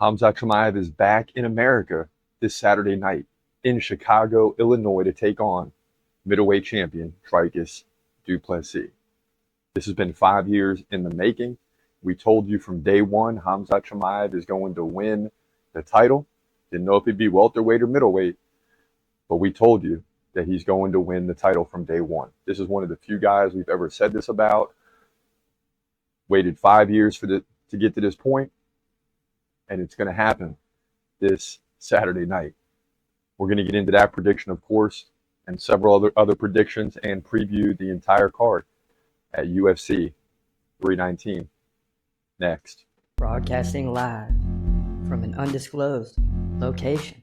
Khamzat Chimaev is back in America this Saturday night in Chicago, Illinois to take on middleweight champion Dricus Du Plessis. This has been 5 years in the making. We told you from day one Khamzat Chimaev is going to win the title. Didn't know if he'd be welterweight or middleweight, but we told you that he's going to win the title from day one. This is one of the few guys we've ever said this about. Waited 5 years to get to this point, and it's going to happen this Saturday night. We're going to get into that prediction, of course, and several other predictions, and preview the entire card at UFC 319 next. Broadcasting live from an undisclosed location.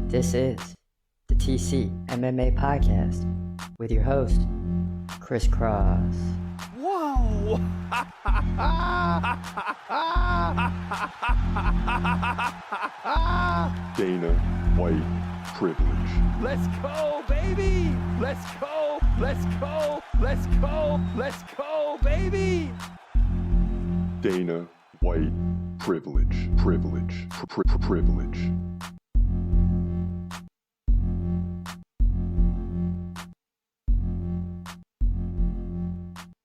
This is the TCMMA Podcast with your host, Chris Cross. Whoa! Dana White privilege. Let's go, baby! Let's go! Let's go! Let's go! Let's go, baby! Dana White privilege. Privilege. Privilege.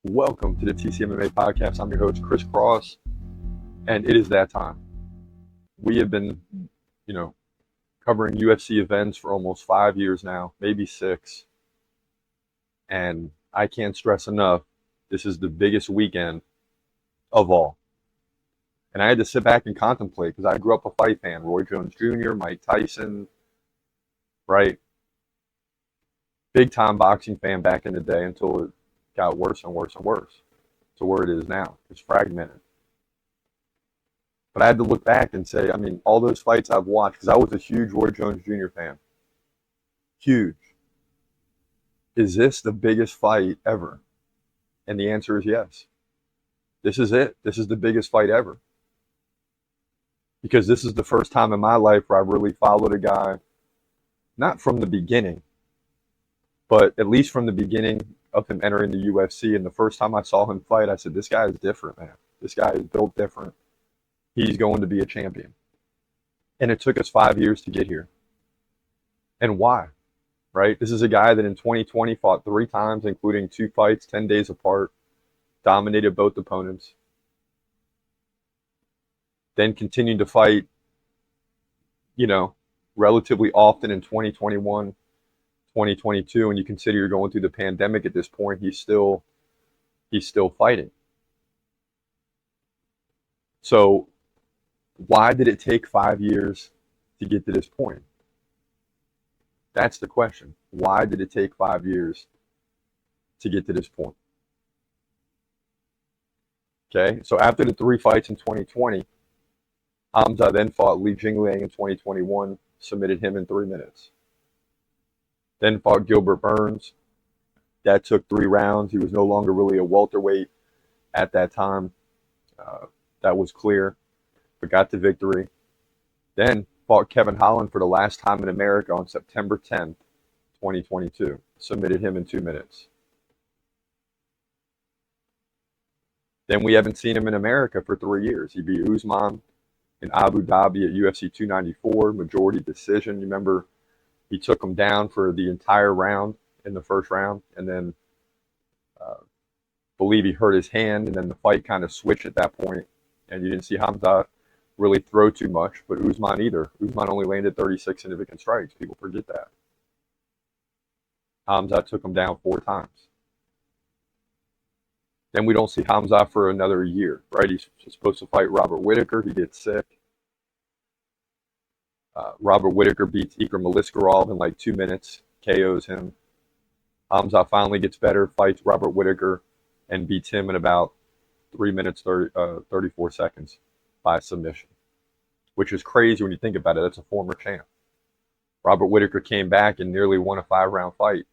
Welcome to the TCMMA Podcast. I'm your host, Chris Cross, and it is that time. We have been, covering UFC events for almost 5 years now, maybe 6. And I can't stress enough, this is the biggest weekend of all. And I had to sit back and contemplate because I grew up a fight fan. Roy Jones Jr., Mike Tyson, right? Big time boxing fan back in the day until it got worse and worse and worse to where it is now. It's fragmented. But I had to look back and say, all those fights I've watched, because I was a huge Roy Jones Jr. fan. Huge. Is this the biggest fight ever? And the answer is yes. This is it. This is the biggest fight ever. Because this is the first time in my life where I really followed a guy, not from the beginning, but at least from the beginning of him entering the UFC. And the first time I saw him fight, I said, this guy is different, man. This guy is built different. He's going to be a champion. And it took us 5 years to get here. And why? Right? This is a guy that in 2020 fought 3 times, including 2 fights 10 days apart, dominated both opponents, then continued to fight, relatively often in 2021, 2022, and you consider you're going through the pandemic at this point, he's still fighting. So why did it take 5 years to get to this point? That's the question. Why did it take 5 years to get to this point? Okay, so after the 3 fights in 2020, Khamzat then fought Li Jingliang in 2021, submitted him in 3 minutes. Then fought Gilbert Burns. That took 3 rounds. He was no longer really a welterweight at that time. That was clear, but got the victory. Then fought Kevin Holland for the last time in America on September 10th, 2022. Submitted him in 2 minutes. Then we haven't seen him in America for 3 years. He beat Usman in Abu Dhabi at UFC 294, majority decision. You remember he took him down for the entire round in the first round, and then believe he hurt his hand, and then the fight kind of switched at that point, and you didn't see Khamzat really throw too much, but Usman either. Usman only landed 36 significant strikes. People forget that. Khamzat took him down 4 times. Then we don't see Khamzat for another year, right? He's supposed to fight Robert Whittaker. He gets sick. Robert Whittaker beats Ikram Aliskerov in like 2 minutes, KOs him. Khamzat finally gets better, fights Robert Whittaker, and beats him in about 3 minutes, 34 seconds by submission, which is crazy when you think about it. That's a former champ. Robert Whittaker came back and nearly won a 5-round fight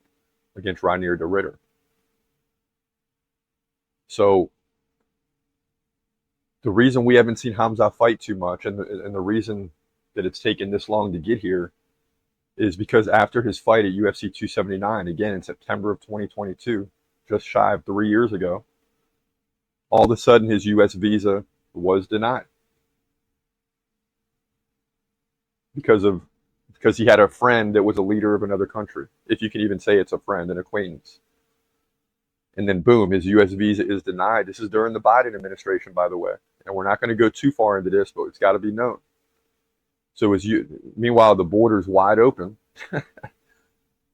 against Rainier de Ridder. So the reason we haven't seen Khamzat fight too much, and the reason that it's taken this long to get here, is because after his fight at UFC 279, again in September of 2022, just shy of 3 years ago, all of a sudden his US visa was denied. because he had a friend that was a leader of another country, if you can even say it's a friend, an acquaintance. And then boom, his US visa is denied. This is during the Biden administration, by the way. And we're not going to go too far into this, but it's got to be known. So meanwhile, the border's wide open.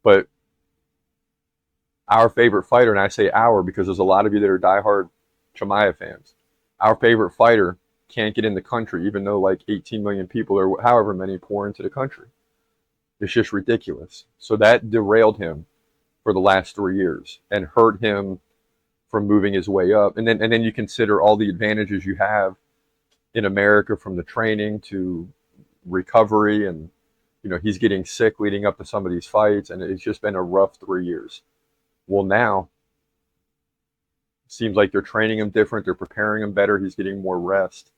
But our favorite fighter, and I say our because there's a lot of you that are diehard Chimaev fans, our favorite fighter can't get in the country, even though like 18 million people or however many pour into the country. It's just ridiculous. So that derailed him for the last 3 years and hurt him from moving his way up. And then you consider all the advantages you have in America, from the training to recovery, and he's getting sick leading up to some of these fights, and it's just been a rough 3 years. Well, now it seems like they're training him different, they're preparing him better, he's getting more rest.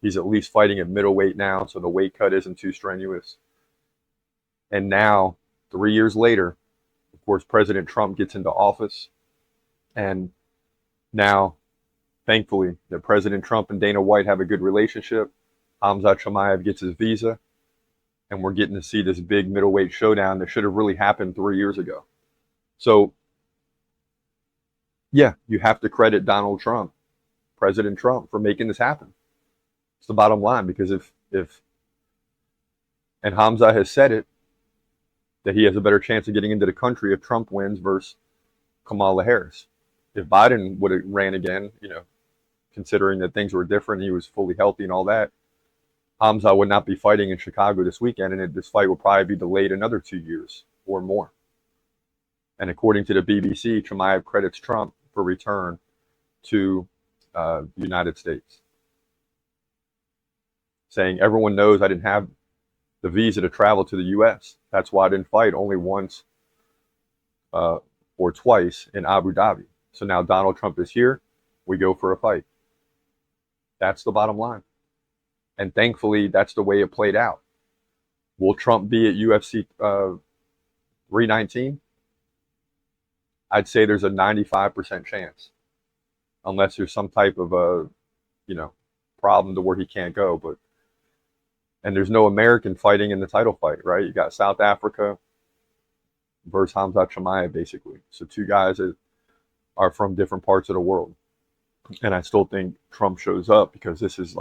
He's at least fighting at middleweight now, so the weight cut isn't too strenuous. And now, 3 years later, of course, President Trump gets into office, and now, thankfully, that President Trump and Dana White have a good relationship. Khamzat Chimaev gets his visa, and we're getting to see this big middleweight showdown that should have really happened 3 years ago. So, yeah, you have to credit Donald Trump, President Trump, for making this happen. It's the bottom line, because if and Khamzat has said it, that he has a better chance of getting into the country if Trump wins versus Kamala Harris. If Biden would have ran again, considering that things were different, he was fully healthy and all that, Khamzat would not be fighting in Chicago this weekend, and this fight will probably be delayed another 2 years or more. And according to the BBC, Chimaev credits Trump for return to the United States, saying, everyone knows I didn't have the visa to travel to the U.S. That's why I didn't fight only once or twice in Abu Dhabi. So now Donald Trump is here, we go for a fight. That's the bottom line. And thankfully, that's the way it played out. Will Trump be at UFC 319? I'd say there's a 95% chance, unless there's some type of a, problem to where he can't go. And there's no American fighting in the title fight, right? You got South Africa versus Khamzat Chimaev, basically. So two guys that are from different parts of the world. And I still think Trump shows up, because this is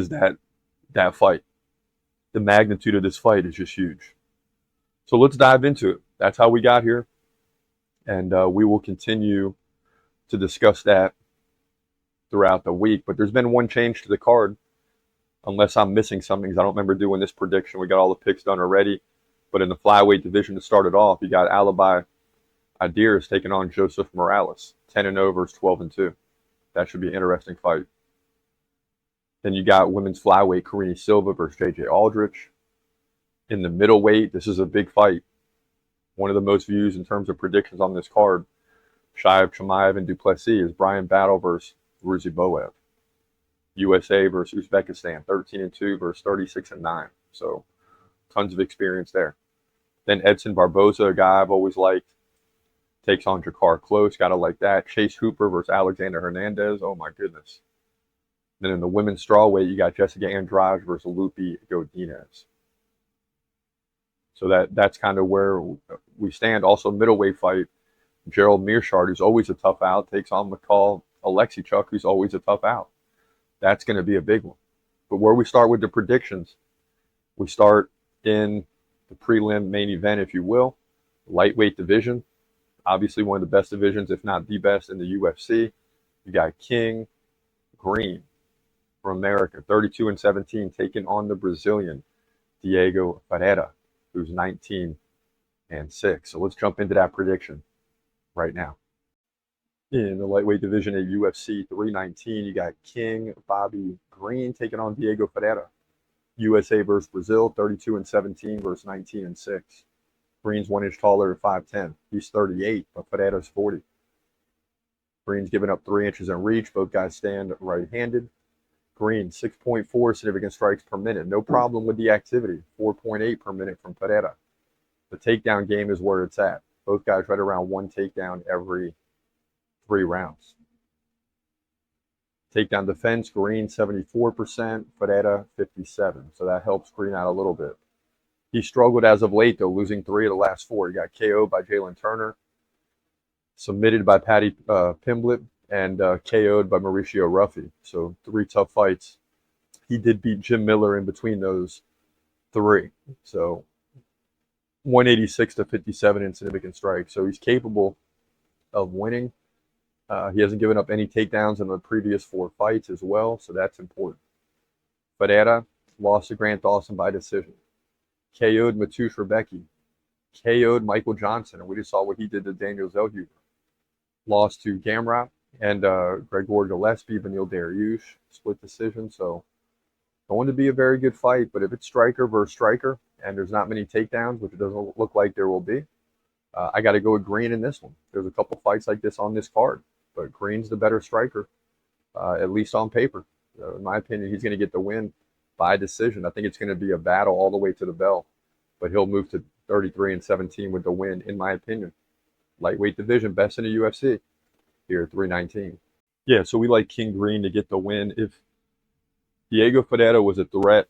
that fight. The magnitude of this fight is just huge. So let's dive into it. That's how we got here. And we will continue to discuss that throughout the week. But there's been one change to the card, unless I'm missing something, because I don't remember doing this prediction. We got all the picks done already. But in the flyweight division to start it off, you got Alibi Adirs taking on Joseph Morales, 10-0 versus 12-2. That should be an interesting fight. Then you got women's flyweight, Karine Silva versus JJ Aldrich. In the middleweight, this is a big fight. One of the most views in terms of predictions on this card, shy of Chimaev and Du Plessis, is Brian Battle versus Ruzi Boev. USA versus Uzbekistan, 13-2 versus 36-9. So tons of experience there. Then Edson Barboza, a guy I've always liked, takes on Jakar Close. Gotta like that. Chase Hooper versus Alexander Hernandez. Oh my goodness. Then in the women's strawweight, you got Jessica Andrade versus Lupi Godinez. So that's kind of where we stand. Also, middleweight fight, Gerald Mearshart, who's always a tough out, takes on McCall Alexichuk, who's always a tough out. That's going to be a big one. But where we start with the predictions, we start in the prelim main event, if you will, lightweight division. Obviously one of the best divisions, if not the best in the UFC. You got King Green from America, 32-17, taking on the Brazilian Diego Ferreira, who's 19-6. So let's jump into that prediction right now. In the lightweight division at UFC 319, you got King Bobby Green taking on Diego Ferreira. USA versus Brazil, 32-17 versus 19-6. Green's 1 inch taller at 5'10". He's 38, but Ferreira's 40. Green's giving up 3 inches in reach. Both guys stand right-handed. Green, 6.4 significant strikes per minute. No problem with the activity. 4.8 per minute from Ferreira. The takedown game is where it's at. Both guys right around one takedown every 3 rounds. Takedown defense, Green 74%, Ferreira 57%. So that helps Green out a little bit. He struggled as of late, though, losing 3 of the last 4. He got KO'd by Jalen Turner, submitted by Patty Pimblett, and KO'd by Mauricio Ruffy. So 3 tough fights. He did beat Jim Miller in between those 3. So 186 to 57 in significant strikes. So he's capable of winning. He hasn't given up any takedowns in the previous 4 fights as well, so that's important. Ferreira lost to Grant Dawson by decision. KO'd Mateusz Rebecki. KO'd Michael Johnson, and we just saw what he did to Daniel Zellhuber. Lost to Gamrot and Gregor Gillespie, Beneil Dariush, split decision. So going to be a very good fight, but if it's striker versus striker and there's not many takedowns, which it doesn't look like there will be, I got to go with Green in this one. There's a couple fights like this on this card, but Green's the better striker, at least on paper. In my opinion, he's going to get the win by decision. I think it's going to be a battle all the way to the bell, but he'll move to 33-17 with the win, in my opinion. Lightweight division, best in the UFC here at 319. Yeah, so we like King Green to get the win. If Diego Ferreira was a threat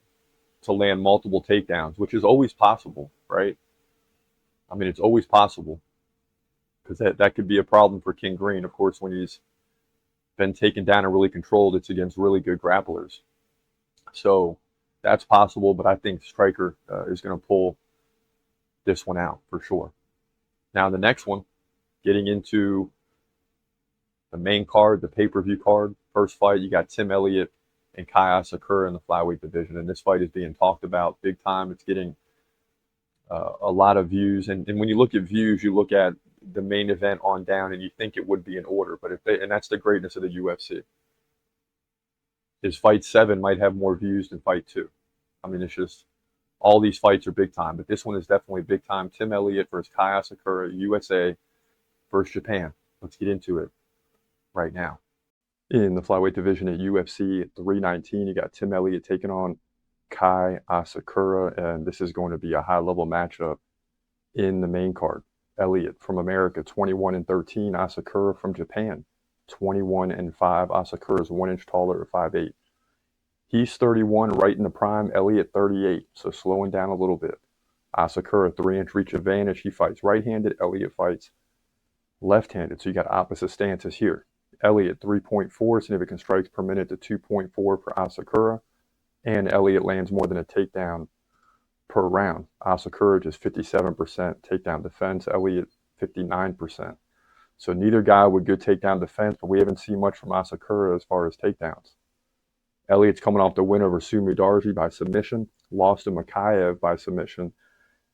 to land multiple takedowns, which is always possible, right? I mean, it's always possible, because that could be a problem for King Green. Of course, when he's been taken down and really controlled, it's against really good grapplers. So that's possible, but I think Striker is going to pull this one out for sure. Now, the next one, getting into the main card, the pay-per-view card, first fight, you got Tim Elliott and Kai Asakura in the flyweight division, and this fight is being talked about big time. It's getting a lot of views, and when you look at views, you look at the main event on down, and you think it would be in order, but and that's the greatness of the UFC. Is fight 7 might have more views than fight 2. I mean, it's just all these fights are big time, but this one is definitely big time. Tim Elliott versus Kai Asakura, USA versus Japan. Let's get into it right now. In the flyweight division at UFC at 319, you got Tim Elliott taking on Kai Asakura, and this is going to be a high-level matchup in the main card. Elliott from America, 21-13. Asakura from Japan, 21-5. Asakura is 1 inch taller at 5'8". He's 31, right in the prime. Elliott 38, so slowing down a little bit. Asakura 3-inch reach advantage. He fights right-handed. Elliott fights left-handed, so you got opposite stances here. Elliott 3.4 significant strikes per minute to 2.4 for Asakura, and Elliott lands more than a takedown per round. Asakura just 57% takedown defense. Elliott 59%. So neither guy with good takedown defense, but we haven't seen much from Asakura as far as takedowns. Elliott's coming off the win over Sumi Darji by submission, lost to Makayev by submission,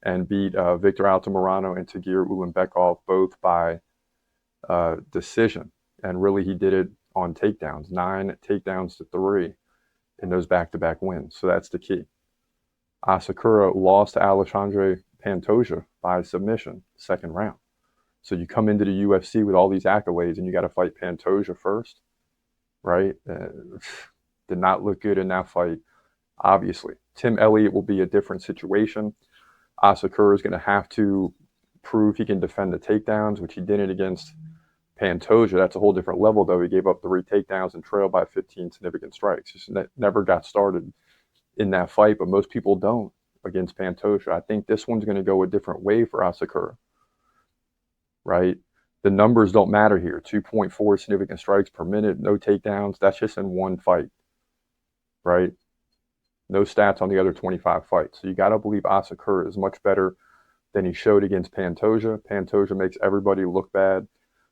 and beat Victor Altamirano and Tagir Ulanbekov both by decision. And really, he did it on takedowns, 9 takedowns to 3 in those back-to-back wins. So that's the key. Asakura lost to Alexandre Pantoja by submission, second round. So you come into the UFC with all these accolades and you got to fight Pantoja first, right? Did not look good in that fight, obviously. Tim Elliott will be a different situation. Asakura is going to have to prove he can defend the takedowns, which he didn't against Pantoja. That's a whole different level, though. He gave up 3 takedowns and trailed by 15 significant strikes. Just never got started in that fight, but most people don't against Pantoja. I think this one's going to go a different way for Asakura, right? The numbers don't matter here. 2.4 significant strikes per minute, no takedowns. That's just in one fight, right? No stats on the other 25 fights. So you got to believe Asakura is much better than he showed against Pantoja. Pantoja makes everybody look bad.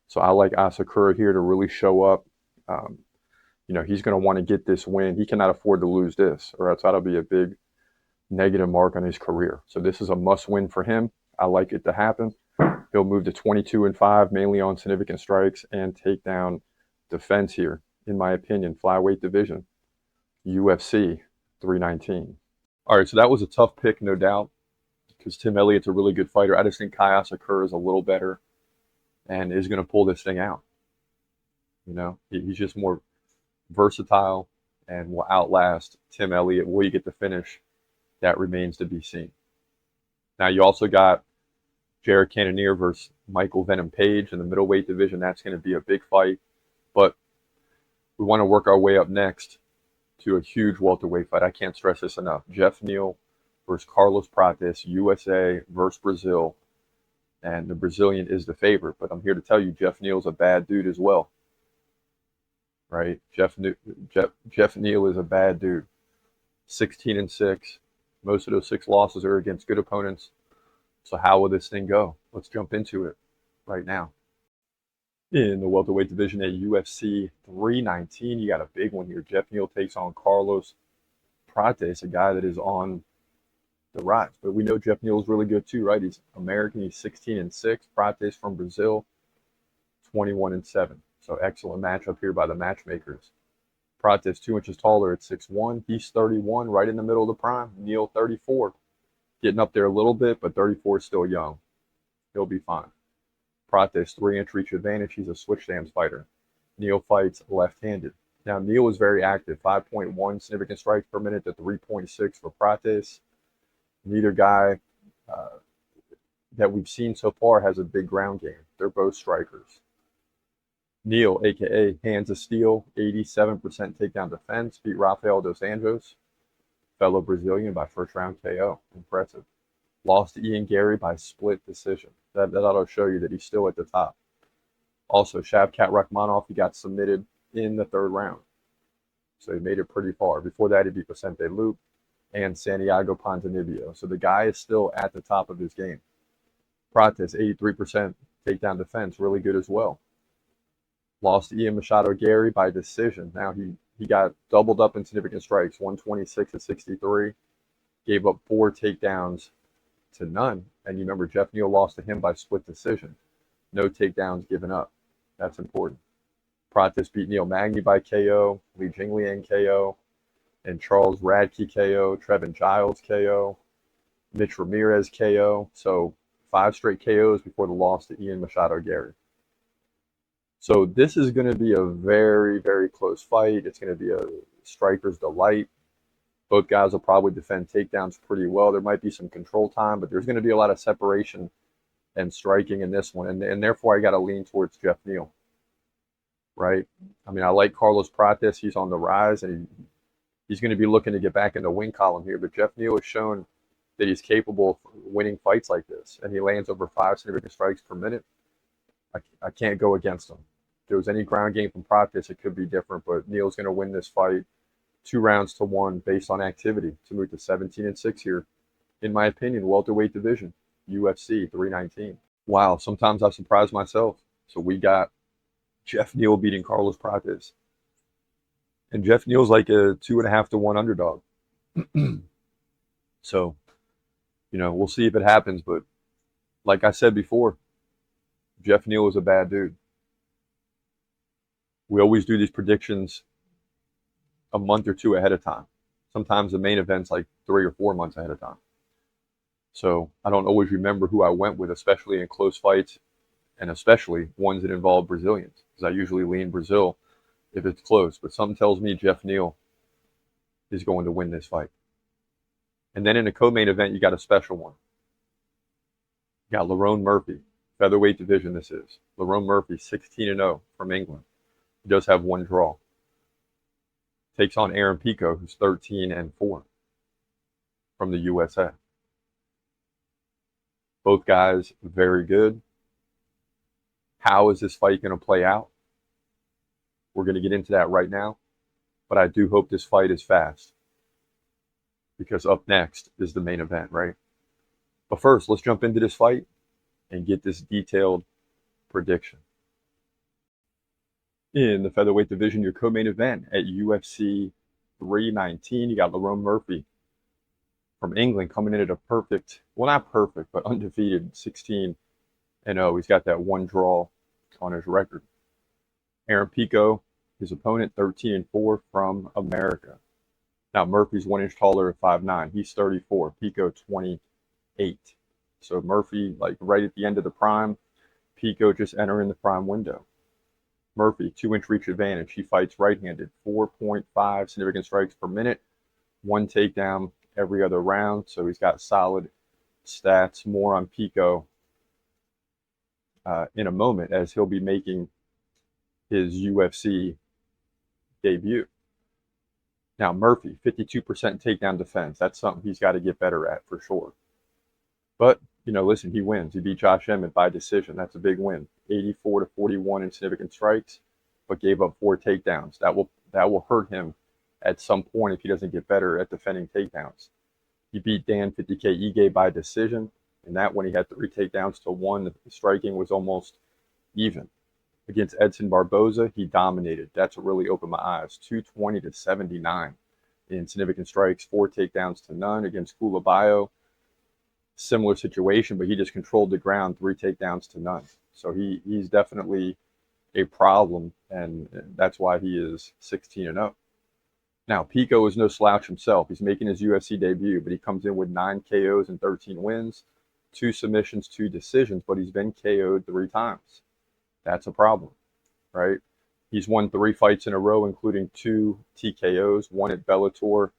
So I like Asakura here to really show up. He's going to want to get this win. He cannot afford to lose this, or else that'll be a big negative mark on his career. So this is a must-win for him. I like it to happen. He'll move to 22-5, mainly on significant strikes and takedown defense here, in my opinion. Flyweight division, UFC 319. All right, so that was a tough pick, no doubt, because Tim Elliott's a really good fighter. I just think Kai Asakura is a little better and is going to pull this thing out. He's just more versatile and will outlast Tim Elliott. Will you get the finish? That remains to be seen. Now, you also got Jared Cannonier versus Michael Venom Page in the middleweight division. That's going to be a big fight. But We want to work our way up next to a huge welterweight fight. I can't stress this enough. Jeff Neal versus Carlos Prates, USA versus Brazil. And the Brazilian is the favorite. But I'm here to tell you, Jeff Neal's a bad dude as well. Right? Jeff Neal is a bad dude. 16-6. Most of those 6 losses are against good opponents. So how will this thing go? Let's jump into it right now. In the welterweight division at UFC 319, you got a big one here. Jeff Neal takes on Carlos Prates, a guy that is on the rise. But we know Jeff Neal is really good too, right? He's American. He's 16-6. Prates from Brazil, 21-7. So excellent matchup here by the matchmakers. Prates 2 inches taller at 6'1". He's 31, right in the middle of the prime. Neal 34, getting up there a little bit, but 34 is still young. He'll be fine. Prates 3-inch reach advantage. He's a switch stance fighter. Neal fights left-handed. Now Neal is very active. 5.1 significant strikes per minute to 3.6 for Prates. Neither guy that we've seen so far has a big ground game. They're both strikers. Neal, a.k.a. Hands of Steel, 87% takedown defense, beat Rafael dos Anjos, fellow Brazilian, by first-round KO. Impressive. Lost to Ian Gary by split decision. That ought to show you that he's still at the top. Also, Shavkat Rakhmonov, he got submitted in the 3rd round. So he made it pretty far. Before that, he beat Vicente Luque and Santiago Ponzinibbio. So the guy is still at the top of his game. Prates, 83% takedown defense, really good as well. Lost to Ian Machado Gary by decision. Now he got doubled up in significant strikes, 126-63. Gave up 4 takedowns to none. And you remember Jeff Neal lost to him by split decision. No takedowns given up. That's important. Prates beat Neil Magny by KO, Li Jingliang KO, and Charles Radke KO, Trevin Giles KO, Mitch Ramirez KO. So 5 straight KOs before the loss to Ian Machado Gary. So this is going to be a very, very close fight. It's going to be a striker's delight. Both guys will probably defend takedowns pretty well. There might be some control time, but there's going to be a lot of separation and striking in this one. And therefore, I got to lean towards Jeff Neal, right? I mean, I like Carlos Prates. He's on the rise, and he's going to be looking to get back in the win column here. But Jeff Neal has shown that he's capable of winning fights like this, and he lands over 5 significant strikes per minute. I can't go against him. If there was any ground game from Prates, it could be different, but Neal's going to win this fight 2 rounds to 1 based on activity to move to 17-6 here. In my opinion, welterweight division, UFC 319. Wow, sometimes I surprise myself. So we got Jeff Neal beating Carlos Prates. And Jeff Neal's like a 2.5 to 1 underdog. So, we'll see if it happens. But like I said before, Jeff Neal is a bad dude. We always do these predictions a month or 2 ahead of time. Sometimes the main event's like 3 or 4 months ahead of time. So I don't always remember who I went with, especially in close fights, and especially ones that involve Brazilians, because I usually lean Brazil if it's close. But something tells me Jeff Neal is going to win this fight. And then in the co-main event, you got a special one. You got Lerone Murphy, featherweight division this is. Lerone Murphy, 16-0 from England. He does have 1 draw. Takes on Aaron Pico, who's 13-4 from the USA. Both guys very good. How is this fight going to play out? We're going to get into that right now. But I do hope this fight is fast, because up next is the main event, right? But first, let's jump into this fight and get this detailed prediction. In the featherweight division, your co-main event at UFC 319, you got Lerone Murphy from England coming in at a perfect, well, not perfect, but undefeated 16-0. He's got that 1 draw on his record. Aaron Pico, his opponent, 13-4 from America. Now, Murphy's 1 inch taller at 5'9". He's 34. Pico, 28. So Murphy, like right at the end of the prime. Pico just entering the prime window. Murphy, 2-inch reach advantage. He fights right-handed. 4.5 significant strikes per minute. 1 takedown every other round. So he's got solid stats. More on Pico in a moment, as he'll be making his UFC debut. Now, Murphy, 52% takedown defense. That's something he's got to get better at for sure. But, listen, he wins. He beat Josh Emmett by decision. That's a big win. 84-41 in significant strikes, but gave up 4 takedowns. That will hurt him at some point if he doesn't get better at defending takedowns. He beat Dan 50K Ige by decision, and that when he had 3 takedowns to 1, the striking was almost even. Against Edson Barboza, he dominated. That's what really opened my eyes. 220-79 in significant strikes, 4 takedowns to none. Against Kulabayo, similar situation, but he just controlled the ground, 3 takedowns to none. So he's definitely a problem, and that's why he is 16-0. Now, Pico is no slouch himself. He's making his UFC debut, but he comes in with 9 KOs and 13 wins, 2 submissions, 2 decisions, but he's been KO'd 3 times. That's a problem, right? He's won 3 fights in a row, including 2 TKOs, one at Bellator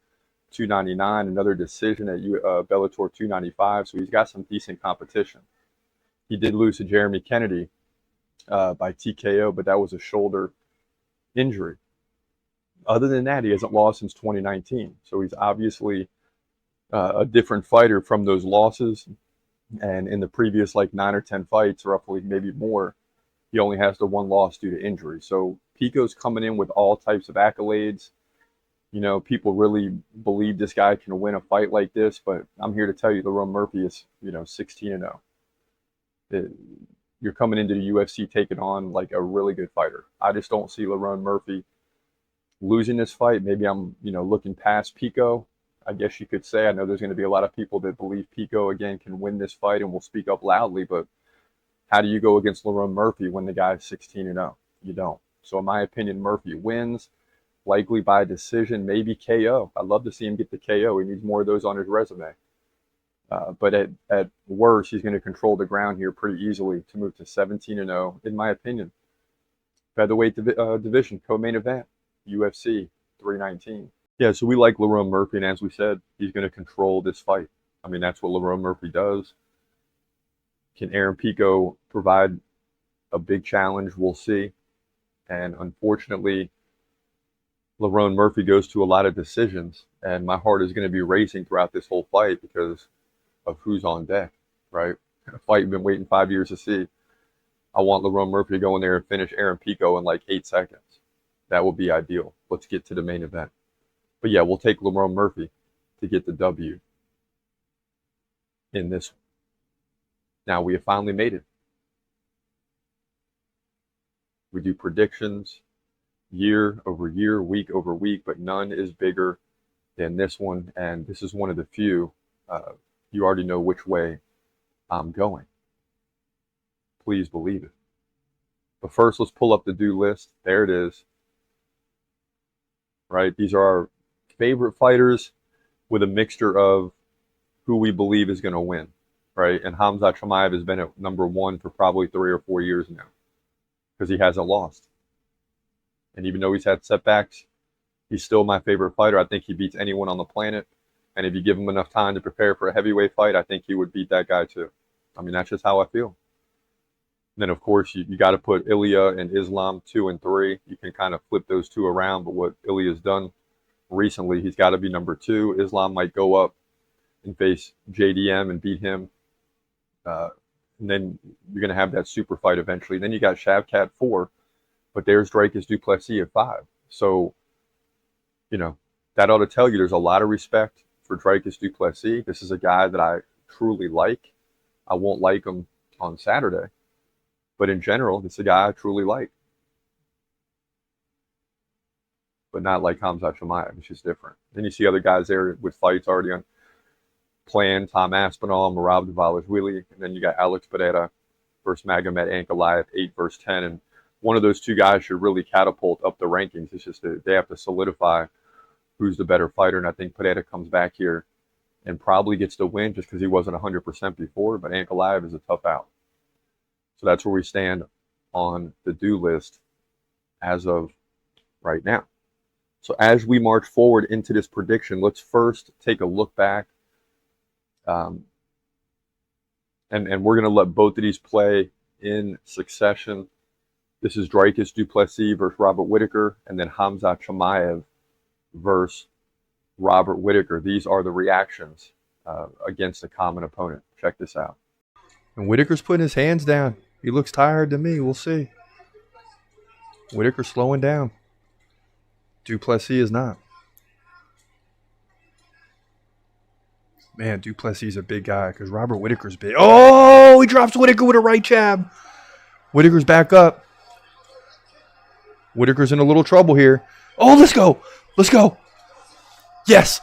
299, another decision at Bellator 295, so he's got some decent competition. He did lose to Jeremy Kennedy by TKO, but that was a shoulder injury. Other than that, he hasn't lost since 2019, so he's obviously a different fighter from those losses, and in the previous 9 or 10 fights, roughly, maybe more, he only has the 1 loss due to injury. So Pico's coming in with all types of accolades. People really believe this guy can win a fight like this, but I'm here to tell you Lerone Murphy is, 16-0. You're coming into the UFC taking on a really good fighter. I just don't see Lerone Murphy losing this fight. Maybe I'm, looking past Pico, I guess you could say. I know there's going to be a lot of people that believe Pico, again, can win this fight and will speak up loudly, but how do you go against Lerone Murphy when the guy's 16-0? You don't. So in my opinion, Murphy wins, likely by decision, maybe KO. I'd love to see him get the KO. He needs more of those on his resume. But at worst, he's going to control the ground here pretty easily to move to 17-0, in my opinion. Featherweight division, co-main event, UFC 319. Yeah, so we like Lerone Murphy, and as we said, he's going to control this fight. I mean, that's what Lerone Murphy does. Can Aaron Pico provide a big challenge? We'll see. And unfortunately, Lerone Murphy goes to a lot of decisions, and my heart is going to be racing throughout this whole fight because of who's on deck, right? A fight we've been waiting 5 years to see. I want Lerone Murphy to go in there and finish Aaron Pico in 8 seconds. That would be ideal. Let's get to the main event. But yeah, we'll take Lerone Murphy to get the W in this one. Now, we have finally made it. We do predictions year over year, week over week, but none is bigger than this one. And this is one of the few. You already know which way I'm going. Please believe it. But first, let's pull up the do list. There it is. Right? These are our favorite fighters with a mixture of who we believe is going to win. Right? And Khamzat Chimaev has been at number 1 for probably 3 or 4 years now because he hasn't lost. And even though he's had setbacks, he's still my favorite fighter. I think he beats anyone on the planet. And if you give him enough time to prepare for a heavyweight fight, I think he would beat that guy too. I mean, that's just how I feel. And then, of course, you got to put Ilya and Islam 2 and 3. You can kind of flip those two around. But what Ilya's done recently, he's got to be number 2. Islam might go up and face JDM and beat him. And then you're going to have that super fight eventually. Then you got Shavkat 4, but there's Dricus Du Plessis at 5. So, that ought to tell you there's a lot of respect for Dricus Du Plessis. This is a guy that I truly like. I won't like him on Saturday, but in general, it's a guy I truly like. But not like Khamzat Chimaev. It's just different. Then you see other guys there with fights already on plan, Tom Aspinall, Merab Dvalishvili, and then you got Alex Pereira versus Magomed Ankalaev, 8 versus 10, and one of those two guys should really catapult up the rankings. It's just that they have to solidify who's the better fighter, and I think Pereira comes back here and probably gets the win just because he wasn't 100% before, but Ankalaev is a tough out. So that's where we stand on the do list as of right now. So as we march forward into this prediction, let's first take a look back. And we're going to let both of these play in succession. This is Dricus Du Plessis versus Robert Whitaker, and then Khamzat Chimaev versus Robert Whitaker. These are the reactions against a common opponent. Check this out. And Whitaker's putting his hands down. He looks tired to me. We'll see. Whitaker slowing down. Du Plessis is not. Man, Du Plessis is a big guy because Robert Whitaker's big. Oh, he drops Whitaker with a right jab. Whitaker's back up. Whitaker's in a little trouble here. Oh, let's go. Let's go. Yes.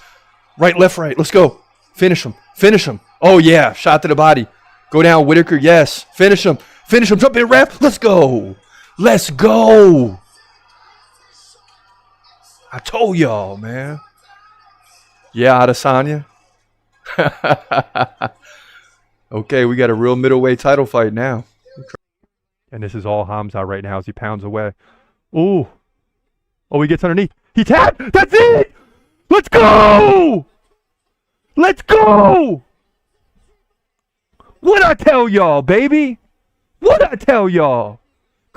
Right, left, right. Let's go. Finish him. Finish him. Oh, yeah. Shot to the body. Go down, Whitaker. Yes. Finish him. Finish him. Jump in, ref. Let's go. Let's go. I told y'all, man. Yeah, Adesanya. Okay, we got a real middleweight title fight now. And this is all Khamzat right now as he pounds away. Ooh. Oh, he gets underneath. He tapped. That's it. Let's go. Let's go. What'd I tell y'all, baby? What'd I tell y'all?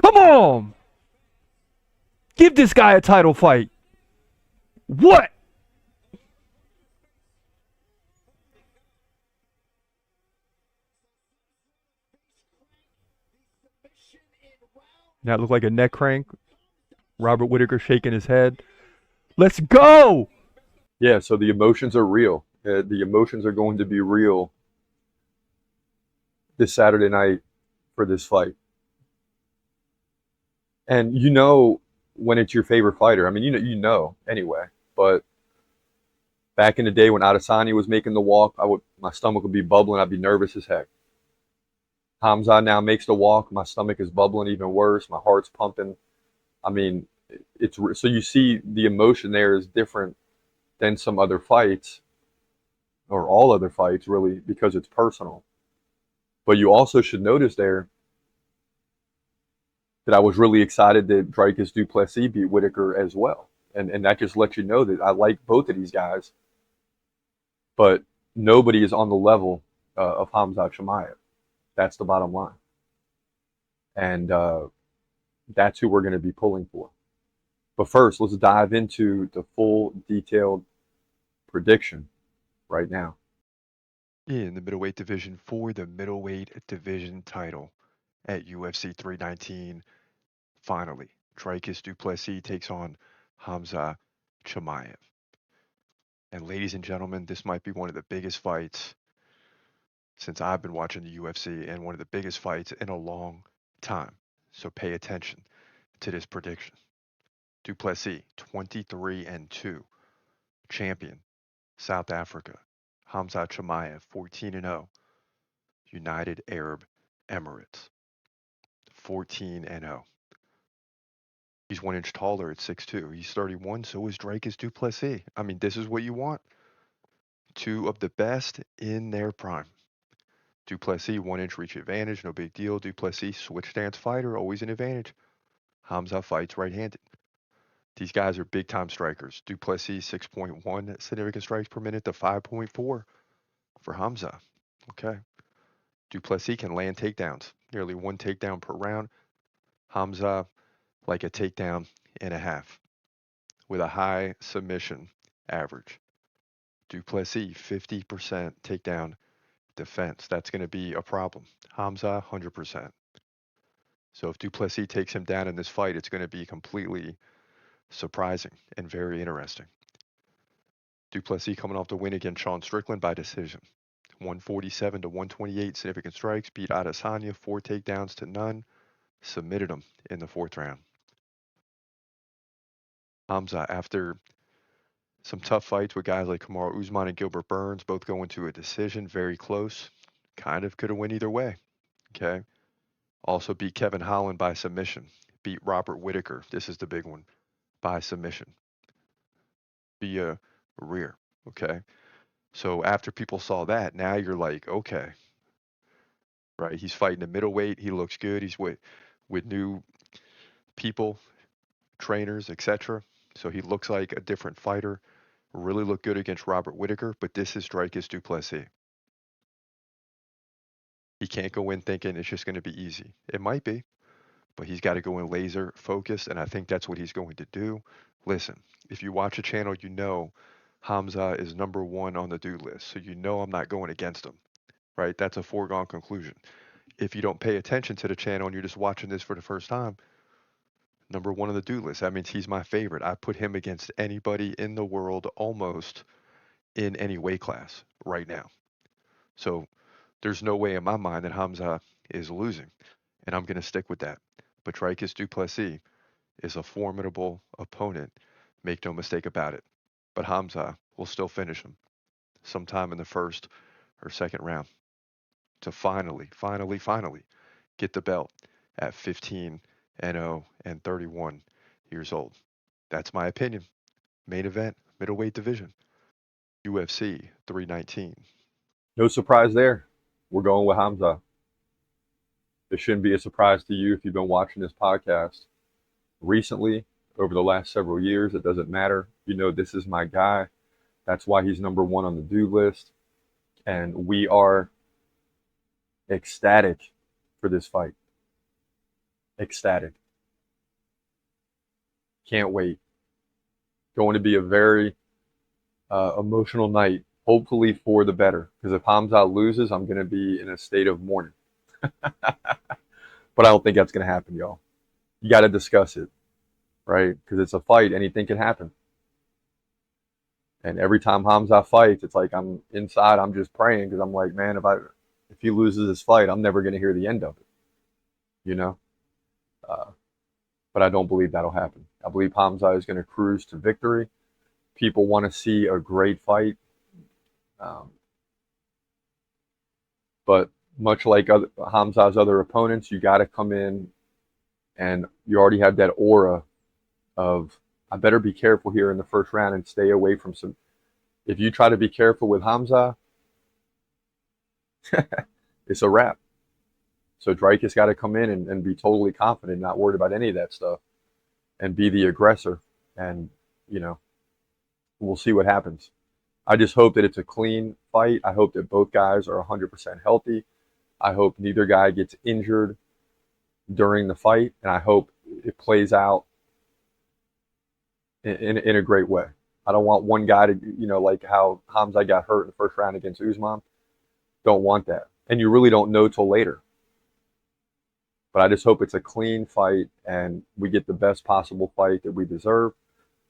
Come on. Give this guy a title fight. What? That looked like a neck crank. Robert Whitaker shaking his head. Let's go! Yeah, so the emotions are real. The emotions are going to be real this Saturday night for this fight. And you know when it's your favorite fighter. I mean, you know anyway. But back in the day when Adesanya was making the walk, my stomach would be bubbling. I'd be nervous as heck. Khamzat now makes the walk. My stomach is bubbling even worse. My heart's pumping. I mean, so you see the emotion there is different than some other fights, or all other fights, really, because it's personal. But you also should notice there that I was really excited that Dricus Du Plessis beat Whitaker as well. And that just lets you know that I like both of these guys, but nobody is on the level of Khamzat Chimaev. That's the bottom line. And that's who we're going to be pulling for. But first, let's dive into the full detailed prediction right now. In the middleweight division for the middleweight division title at UFC 319, finally, Dricus Du Plessis takes on Khamzat Chimaev. And ladies and gentlemen, this might be one of the biggest fights since I've been watching the UFC, and one of the biggest fights in a long time. So pay attention to this prediction. Du Plessis, 23-2, champion, South Africa. Khamzat Chimaev, 14-0, United Arab Emirates, 14-0. He's 1 inch taller at 6'2". He's 31, so is Dricus Du Plessis. I mean, this is what you want. Two of the best in their prime. Du Plessis, 1 inch reach advantage, no big deal. Du Plessis, switch stance fighter, always an advantage. Khamzat fights right-handed. These guys are big-time strikers. Du Plessis, 6.1 significant strikes per minute to 5.4 for Khamzat. Okay. Du Plessis can land takedowns, nearly 1 takedown per round. Khamzat, like a takedown and a half, with a high submission average. Du Plessis, 50% takedown defense. That's going to be a problem. Khamzat, 100%. So if Du Plessis takes him down in this fight, it's going to be completely surprising and very interesting. Du Plessis coming off the win against Sean Strickland by decision. 147 to 128 significant strikes, beat Adesanya 4 takedowns to none, submitted him in the 4th round. Khamzat, after some tough fights with guys like Kamaru Usman and Gilbert Burns, both going to a decision, very close, kind of could have went either way. Okay. Also beat Kevin Holland by submission. Beat Robert Whitaker. This is the big one. By submission. Via rear. Okay. So after people saw that, now you're like, okay. Right. He's fighting a middleweight. He looks good. He's with new people, trainers, etc. So he looks like a different fighter. Really looked good against Robert Whitaker, but this is Dricus Du Plessis. He can't go in thinking it's just going to be easy. It might be, but he's got to go in laser focused, and I think that's what he's going to do. Listen, if you watch a channel, you know Khamzat is number 1 on the do list, so you know I'm not going against him, right? That's a foregone conclusion. If you don't pay attention to the channel and you're just watching this for the first time, number 1 on the do list, that means he's my favorite. I put him against anybody in the world almost in any weight class right now. So there's no way in my mind that Khamzat is losing, and I'm going to stick with that. But Dricus Du Plessis is a formidable opponent. Make no mistake about it. But Khamzat will still finish him sometime in the first or second round to finally get the belt at 15-0 and 31 years old. That's my opinion. Main event, middleweight division, UFC 319. No surprise there. We're going with Khamzat. This shouldn't be a surprise to you if you've been watching this podcast recently, over the last several years. It doesn't matter. You know, this is my guy. That's why he's number 1 on the do list. And we are ecstatic for this fight. Ecstatic. Can't wait. Going to be a very emotional night, hopefully for the better. Because if Khamzat loses, I'm going to be in a state of mourning. But I don't think that's going to happen, y'all. You got to discuss it, right? Because it's a fight. Anything can happen. And every time Khamzat fights, it's like I'm inside, I'm just praying, because I'm like, man, if he loses this fight, I'm never going to hear the end of it, you know? But I don't believe that'll happen. I believe Khamzat is going to cruise to victory. People want to see a great fight. But much like Khamzat's other opponents, you got to come in and you already have that aura of, I better be careful here in the first round and stay away from some. If you try to be careful with Khamzat, it's a wrap. So Dricus got to come in and be totally confident, not worried about any of that stuff, and be the aggressor. And, you know, we'll see what happens. I just hope that it's a clean fight. I hope that both guys are 100% healthy. I hope neither guy gets injured during the fight, and I hope it plays out in a great way. I don't want one guy to, you know, like how Khamzat got hurt in the first round against Usman. Don't want that. And you really don't know till later. But I just hope it's a clean fight and we get the best possible fight that we deserve.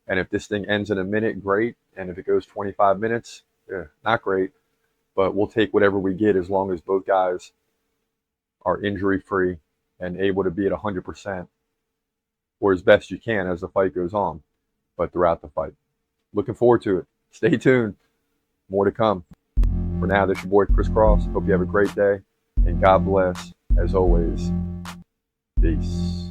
And if this thing ends in a minute, great. And if it goes 25 minutes, not great. But we'll take whatever we get as long as both guys are injury-free and able to be at 100% or as best you can as the fight goes on, but throughout the fight. Looking forward to it. Stay tuned. More to come. For now, this is your boy Chris Cross. Hope you have a great day, and God bless, as always. Peace.